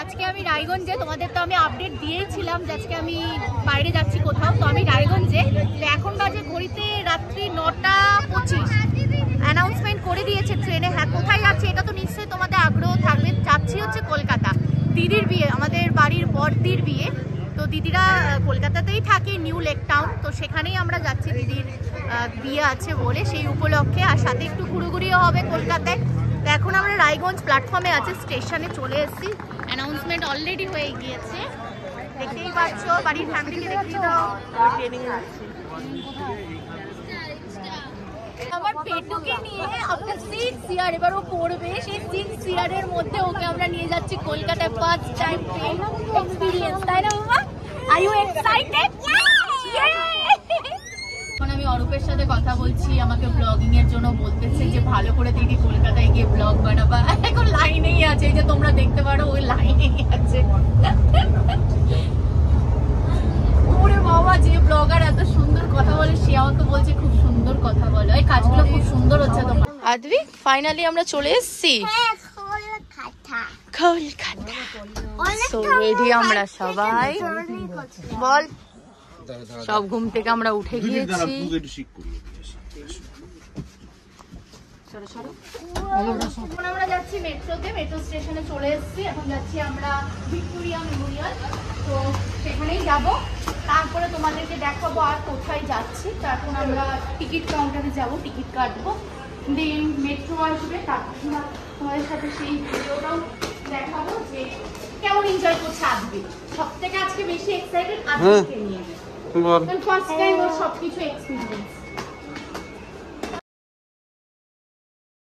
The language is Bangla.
আজকে আমি রায়গঞ্জে, তোমাদের তো আমি আপডেট দিয়েছিলাম যে আজকে আমি বাইরে যাচ্ছি কোথাও। তো আমি রায়গঞ্জে, এখন বাজে ঘড়িতে রাত্রি 9:25। অ্যানাউন্সমেন্ট করে দিয়েছে ট্রেনে। হ্যাঁ, কোথায় যাচ্ছে এটা তো নিশ্চয়ই তোমাদের আগ্রহ থাকবে। যাচ্ছি হচ্ছে কলকাতা, দিদির বিয়ে, আমাদের বাড়ির বড়দির বিয়ে। তো দিদিরা কলকাতাতেই থাকে, নিউ লেক টাউন। তো সেখানেই আমরা যাচ্ছি, দিদির বিয়ে আছে বলে, সেই উপলক্ষে। আর সাথে একটু ঘুরোঘুরিও হবে কলকাতায়। তো এখন আমরা রায়গঞ্জ প্ল্যাটফর্মে আছি, স্টেশনে চলে এসেছি। অ্যানাউন্সমেন্ট অলরেডি হয়ে গিয়েছে, দেখতেই পাচ্ছ। বাড়ির ফ্যামিলিকে দেখিয়ে দাও। আমার পেটুকে নিয়ে আপনার 6 ইয়ার এবার ও পড়বে, সেই 6 ইয়ারের মধ্যে ওকে আমরা নিয়ে যাচ্ছি কলকাতায়, ফার্স্ট টাইম ট্রেন এক্সপিরিয়েন্স, তাই না বাবা? Are you excited? এখন আমি অরূপের সাথে কথা বলছি, আমাকে ব্লগিং এর জন্য বলতেছে যে ভালো করে দিদি কলকাতায় গিয়ে ব্লগ বানাবা। এখন লাইনেই আছে, এই যে তোমরা দেখতে পারো ওই লাইনেই আছে। ওরে বাবা, যে ব্লগার এত সুন্দর কথা বলে সে আমাকে বলছে খুব সুন্দর কথা বলে, এই কাজগুলো খুব সুন্দর হচ্ছে তোমার। আদবি ফাইনালি আমরা চলে এসেছি কলকাতা। সো রেডি আমরা সবাই, বল। সব ঘুম থেকে আমরা উঠে গিয়েছি। এখন আমরা যাচ্ছি মেট্রোতে, মেট্রো স্টেশনে চলে এসেছি। এখন যাচ্ছি আমরা ভিক্টোরিয়া মেমোরিয়াল, তো সেখানেই যাব। তারপরে তোমাদেরকে দেখাবো আর কোথায় যাচ্ছি। তো এখন আমরা টিকিট কাউন্টারে যাব, টিকিট কাটবো, দেন মেট্রো আসবে, তারপর তোমাদের সাথে সেই ভিডিওটাও দেখাবো যে কেমন এনজয় করছে আজকে। সব থেকে আজকে বেশি এক্সাইটেড আজকে নিয়ে, কারণ ফার্স্ট টাইম ওর সবকিছু এক্সপিরিয়েন্স।